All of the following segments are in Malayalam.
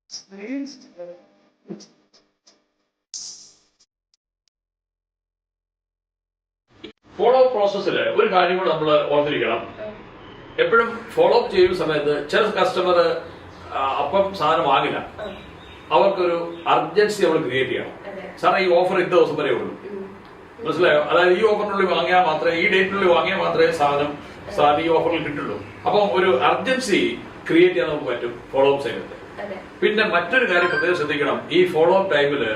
ഫോളോ അപ്പ് പ്രോസസ്സിൽ ഒരു കാര്യം കൂടെ നമ്മൾ ഓർത്തിരിക്കണം. എപ്പോഴും ഫോളോ അപ്പ് ചെയ്യുന്ന സമയത്ത് ചില കസ്റ്റമർ അപ്പം സാധനം വാങ്ങില്ല, അവർക്കൊരു അർജൻസി നമ്മൾ ക്രിയേറ്റ് ചെയ്യണം. സാറേ ഈ ഓഫർ ഇത്ര ദിവസം വരെ ഉള്ളൂ, മനസ്സിലായോ? അതായത് ഈ ഓഫറിനുള്ളിൽ വാങ്ങിയാൽ മാത്രമേ, ഈ ഡേറ്റിനുള്ളിൽ വാങ്ങിയാൽ മാത്രമേ സാധനം ഈ ഓഫറിൽ കിട്ടുള്ളൂ. അപ്പം ഒരു അർജൻസി ക്രിയേറ്റ് ചെയ്യാൻ നമുക്ക് പറ്റും ഫോളോ അപ്പ് സമയത്ത്. പിന്നെ മറ്റൊരു കാര്യം പ്രത്യേകം ശ്രദ്ധിക്കണം, ഈ ഫോളോ അപ്പ് ടൈമില്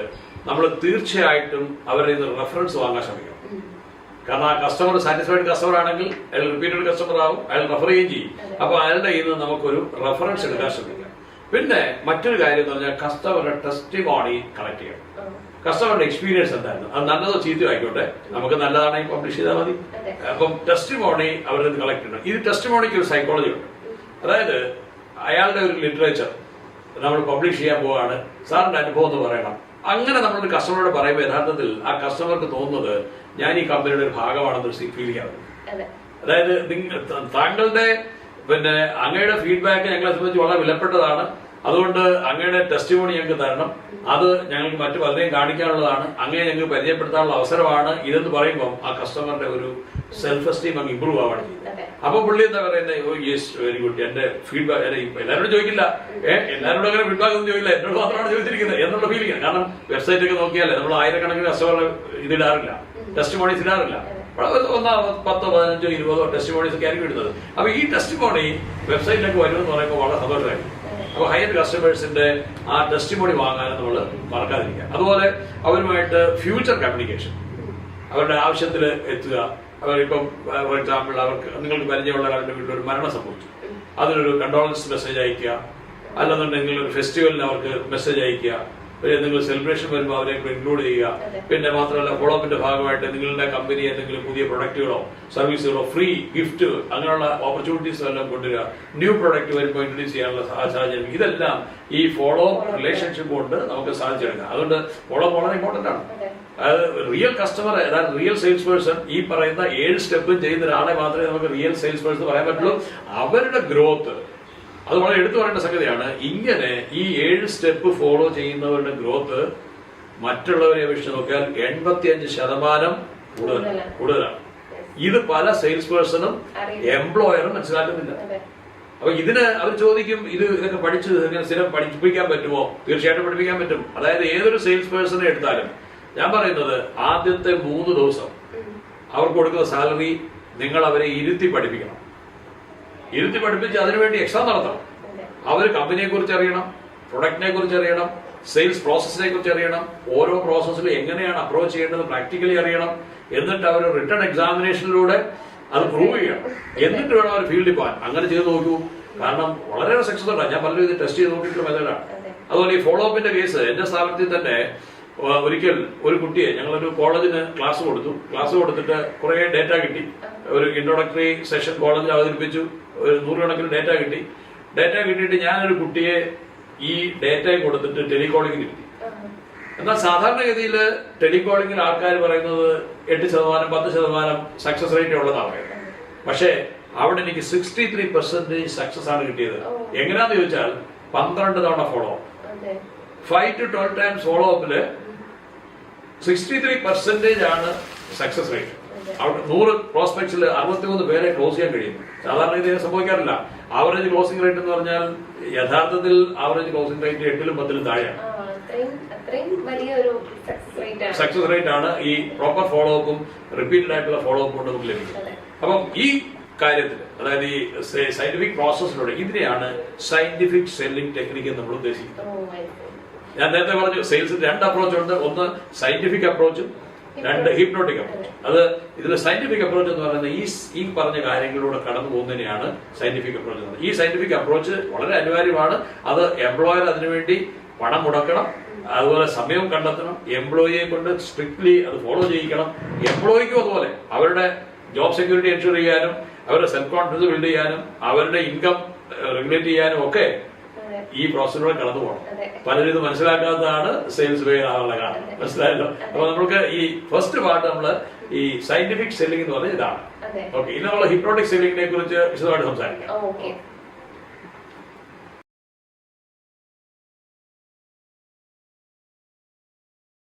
നമ്മൾ തീർച്ചയായിട്ടും അവരുടെ നിന്ന് റെഫറൻസ് വാങ്ങാൻ ശ്രമിക്കണം. കാരണം ആ കസ്റ്റമർ സാറ്റിസ്ഫൈഡ് കസ്റ്റമർ ആണെങ്കിൽ അയാൾ റിപ്പീറ്റഡ് കസ്റ്റമർ ആവും, അയാൾ റെഫർ ചെയ്യുകയും ചെയ്യും. അപ്പൊ അയാളുടെ കയ്യിൽ നിന്ന് നമുക്കൊരു റെഫറൻസ് എടുക്കാൻ ശ്രമിക്കാം. പിന്നെ മറ്റൊരു കാര്യം എന്ന് പറഞ്ഞാൽ കസ്റ്റമറുടെ ടെസ്റ്റിമോണി കളക്ട് ചെയ്യണം. കസ്റ്റമറുടെ എക്സ്പീരിയൻസ് എന്തായിരുന്നു, അത് നല്ലതോ ചീത്തയോ ആയിക്കോട്ടെ, നമുക്ക് നല്ലതാണെങ്കിൽ പബ്ലിഷ് ചെയ്താൽ മതി. അപ്പം ടെസ്റ്റിമോണി അവരുടെ നിന്ന് കളക്ട് ചെയ്യണം. ഇത് ടെസ്റ്റിമോണിക്ക് ഒരു സൈക്കോളജി ഉണ്ട്. അതായത് അയാളുടെ ഒരു ലിറ്ററേച്ചർ നമ്മൾ പബ്ലിഷ് ചെയ്യാൻ പോവാണ്, സാറിന്റെ അനുഭവം എന്ന് പറയണം. അങ്ങനെ നമ്മളൊരു കസ്റ്റമറോട് പറയുമ്പോൾ യഥാർത്ഥത്തിൽ ആ കസ്റ്റമർക്ക് തോന്നുന്നത് ഞാൻ ഈ കമ്പനിയുടെ ഒരു ഭാഗമാണെന്ന് ഫീൽ ചെയ്യാറുണ്ട്. അതായത് താങ്കളുടെ അങ്ങയുടെ ഫീഡ്ബാക്ക് ഞങ്ങളെ സംബന്ധിച്ച് വളരെ വിലപ്പെട്ടതാണ്, അതുകൊണ്ട് അങ്ങയുടെ ടെസ്റ്റിമോണി ഞങ്ങൾക്ക് തരണം, അത് ഞങ്ങൾക്ക് മറ്റു പലരെയും കാണിക്കാനുള്ളതാണ്, അങ്ങനെ ഞങ്ങൾക്ക് പരിചയപ്പെടുത്താനുള്ള അവസരമാണ് ഇതെന്ന് പറയുമ്പോൾ ആ കസ്റ്റമറുടെ ഒരു സെൽഫ് എസ്റ്റീം അങ്ങ് ഇമ്പ്രൂവ് ആവാണ് ചെയ്യുന്നത്. അപ്പൊ പുള്ളി എന്താ പറയുന്നത്, ഓ യെസ് വെരി ഗുഡ്, എന്റെ ഫീഡ്ബാക്ക് എല്ലാവരോടും ചോദിക്കില്ല, എല്ലാവരോടും അങ്ങനെ ഫീഡ്ബാക്ക് ഒന്നും ചോദിക്കില്ല, എന്നോട് മാത്രമാണ് ചോദിച്ചിരിക്കുന്നത് എന്നുള്ള ഫീലിംഗ്. കാരണം വെബ്സൈറ്റ് ഒക്കെ നോക്കിയാലേ നമ്മൾ ആയിരക്കണക്കിന് കസ്റ്റമറുടെ ഇതിടാറില്ല, ടെസ്റ്റിമോണീസ് ഇടാറില്ല. 10, 15, 20 ടെസ്റ്റിമോണീസ് ഒക്കെ ആയിരിക്കും ഇടുന്നത്. അപ്പൊ ഈ ടെസ്റ്റിമോണി വെബ്സൈറ്റിലേക്ക് വരുമെന്ന് പറയുമ്പോൾ വളരെ സന്തോഷമായി. അപ്പൊ ഹയർ കസ്റ്റമേഴ്സിന്റെ ആ ടെസ്റ്റിമോണി വാങ്ങാനും നമ്മൾ മറക്കാതിരിക്കുക. അതുപോലെ അവരുമായിട്ട് ഫ്യൂച്ചർ കമ്മ്യൂണിക്കേഷൻ, അവരുടെ ആവശ്യത്തിൽ എത്തുക. അവരിപ്പം ഫോർ എക്സാമ്പിൾ അവർക്ക് നിങ്ങൾക്ക് പരിചയമുള്ള ഒരാളുടെ വീട്ടിൽ ഒരു മരണം സംഭവിച്ചു, അതിനൊരു കണ്ടോളൻസ് മെസ്സേജ് അയക്കുക, അല്ലെന്നുണ്ടെങ്കിൽ ഒരു ഫെസ്റ്റിവലിന് അവർക്ക് മെസ്സേജ് അയക്കുക, എന്തെങ്കിലും സെലിബ്രേഷൻ വരുമ്പോൾ അവരെ ഇൻക്ലൂഡ് ചെയ്യുക. പിന്നെ മാത്രമല്ല ഫോളോ അപ്പിന്റെ ഭാഗമായിട്ട് നിങ്ങളുടെ കമ്പനി എന്തെങ്കിലും പുതിയ പ്രൊഡക്റ്റുകളോ സർവീസുകളോ ഫ്രീ ഗിഫ്റ്റ് അങ്ങനെയുള്ള ഓപ്പർച്യൂണിറ്റീസ് എല്ലാം കൊണ്ടുവരിക. ന്യൂ പ്രൊഡക്റ്റ് വരുമ്പോൾ ഇൻട്രൊഡ്യൂസ് ചെയ്യാനുള്ള സാഹചര്യം, ഇതെല്ലാം ഈ ഫോളോ റിലേഷൻഷിപ്പ് കൊണ്ട് നമുക്ക് സാധിച്ചെടുക്കാം. അതുകൊണ്ട് ഫോളോ വളരെ ഇമ്പോർട്ടന്റ് ആണ്. അതായത് റിയൽ കസ്റ്റമർ, അതായത് റിയൽ സെയിൽസ് പേഴ്സൺ, ഈ പറയുന്ന 7 സ്റ്റെപ്പും ചെയ്യുന്ന ഒരാളെ മാത്രമേ നമുക്ക് റിയൽ സെയിൽസ് പേഴ്സൺ പറയാൻ പറ്റുള്ളൂ. അവരുടെ ഗ്രോത്ത് അത് വളരെ എടുത്തു പറയേണ്ട സംഗതിയാണ്. ഇങ്ങനെ ഈ 7 സ്റ്റെപ്പ് ഫോളോ ചെയ്യുന്നവരുടെ ഗ്രോത്ത് മറ്റുള്ളവരെ അപേക്ഷിച്ച് നോക്കിയാൽ 85% കൂടുതലാണ്. ഇത് പല സെയിൽസ് പേഴ്സണും എംപ്ലോയറും മനസ്സിലാക്കുന്നില്ല. അപ്പൊ ഇതിന് അവർ ചോദിക്കും, ഇതൊക്കെ പഠിച്ച് സ്ഥിരം പഠിപ്പിക്കാൻ പറ്റുമോ? തീർച്ചയായിട്ടും പഠിപ്പിക്കാൻ പറ്റും. അതായത് ഏതൊരു സെയിൽസ് പേഴ്സണെ എടുത്താലും ഞാൻ പറയുന്നത് ആദ്യത്തെ 3 ദിവസം അവർക്ക് കൊടുക്കുന്ന സാലറി നിങ്ങൾ അവരെ ഇരുത്തി പഠിപ്പിക്കണം. ഇരുത്തി പഠിപ്പിച്ച് അതിനുവേണ്ടി എക്സാം നടത്തണം. അവർ കമ്പനിയെ കുറിച്ച് അറിയണം, പ്രൊഡക്റ്റിനെ കുറിച്ച് അറിയണം, സെയിൽസ് പ്രോസസ്സിനെ കുറിച്ച് അറിയണം, ഓരോ പ്രോസസ്സിൽ എങ്ങനെയാണ് അപ്രോച്ച് ചെയ്യേണ്ടത് പ്രാക്ടിക്കലി അറിയണം. എന്നിട്ട് അവർ റിട്ടേൺ എക്സാമിനേഷനിലൂടെ അത് പ്രൂവ് ചെയ്യണം. എന്നിട്ട് വേണം അവർ ഫീൽഡിൽ പോകാൻ. അങ്ങനെ ചെയ്ത് നോക്കൂ. കാരണം വളരെയേറെ സക്സസ് ഉണ്ടാകും. ഞാൻ പലരും ഇത് ടെസ്റ്റ് ചെയ്ത് നോക്കിയിട്ടുള്ള മെത്തേഡാണ്. അതുപോലെ ഈ ഫോളോ അപ്പിന്റെ കേസ് എന്റെ സ്ഥാപനത്തിൽ തന്നെ ഒരിക്കൽ ഒരു കുട്ടിയെ ഞങ്ങളൊരു കോളേജിന് ക്ലാസ് കൊടുത്തിട്ട് കുറെ ഡേറ്റ കിട്ടി. ഒരു ഇൻട്രോഡക്ടറി സെഷൻ കോളേജിൽ അവതരിപ്പിച്ചു. ഒരു 100 കണക്കിന് ഡേറ്റ കിട്ടിയിട്ട് ഞാനൊരു കുട്ടിയെ ഈ ഡേറ്റ കൊടുത്തിട്ട് ടെലികോളിംഗിന് കിട്ടി. എന്നാൽ സാധാരണഗതിയിൽ ടെലികോളിംഗിൽ ആൾക്കാർ പറയുന്നത് 8%, 10% സക്സസ് റേറ്റ് ഉള്ളതാണ് പറയുന്നത്. പക്ഷേ അവിടെ എനിക്ക് 63% സക്സസ് ആണ് കിട്ടിയത്. എങ്ങനെയാന്ന് ചോദിച്ചാൽ 12 തവണ follow up, 5 to 12 times follow അപ്പില് 63% ആണ് സക്സസ് റേറ്റ്. അവിടെ 100 പ്രോസ്പെക്ട്സിൽ 63 പേരെ ക്ലോസ് ചെയ്യാൻ കഴിയും. സാധാരണ ഇത് സംഭവിക്കാറില്ല. ആവറേജ് ക്ലോസിംഗ് റേറ്റ് എന്ന് പറഞ്ഞാൽ യഥാർത്ഥത്തിൽ ആവറേജ് ക്ലോസിംഗ് റേറ്റ് 8-ലും 10-ലും താഴെയാണ്. സക്സസ് റേറ്റ് ആണ് ഈ പ്രോപ്പർ ഫോളോ അപ്പും റിപ്പീറ്റഡ് ആയിട്ടുള്ള ഫോളോ അപ്പ് കൊണ്ട് നമുക്ക് ലഭിക്കുന്നത്. അപ്പം ഈ കാര്യത്തിൽ, അതായത് ഈ സയന്റിഫിക് പ്രോസസ്സിലൂടെ, ഇതിനെയാണ് സയന്റിഫിക് സെല്ലിംഗ് ടെക്നിക്ക് എന്ന് നമ്മൾ ഉദ്ദേശിക്കുന്നത്. ഞാൻ നേരത്തെ പറഞ്ഞു സെയിൽസിന് 2 അപ്രോച്ച് ഉണ്ട്. ഒന്ന് സയന്റിഫിക് അപ്രോച്ചും, 2 ഹിപ്നോട്ടിക് അപ്രോച്ച്. അത് ഇതിൽ സയന്റിഫിക് അപ്രോച്ച് എന്ന് പറയുന്നത് ഈ പറഞ്ഞ കാര്യങ്ങളിലൂടെ കടന്നു പോകുന്നതിനെയാണ് സയന്റിഫിക് അപ്രോച്ച് എന്ന്. ഈ സയന്റിഫിക് അപ്രോച്ച് വളരെ അനിവാര്യമാണ്. അത് എംപ്ലോയർ അതിനുവേണ്ടി പണം മുടക്കണം, അതുപോലെ സമയം കണ്ടെത്തണം, എംപ്ലോയിയെ കൊണ്ട് സ്ട്രിക്ട്ലി അത് ഫോളോ ചെയ്യിക്കണം. എംപ്ലോയിക്കും അതുപോലെ അവരുടെ ജോബ് സെക്യൂരിറ്റി എൻഷുർ ചെയ്യാനും, അവരുടെ സെൽഫ് കോൺഫിഡൻസ് ബിൽഡ് ചെയ്യാനും, അവരുടെ ഇൻകം റെഗുലേറ്റ് ചെയ്യാനും ഒക്കെ ഈ പ്രോസസ്സിലൂടെ കടന്നു പോകണം. പലരും ഇത് മനസ്സിലാക്കാത്തതാണ് സെയിൽസ് വേ ആളുകളെ കാണുന്നത്. മനസ്സിലായല്ലോ? അപ്പൊ നമുക്ക് ഈ ഫസ്റ്റ് പാർട്ട് നമ്മള് ഈ സയന്റിഫിക് സെല്ലിംഗ് എന്ന് പറഞ്ഞാൽ ഇതാണ്. ഓക്കെ, ഇനി നമ്മൾ ഹിപ്നോട്ടിക് സെല്ലിംഗിനെ കുറിച്ച് വിശദമായിട്ട് സംസാരിക്കാം.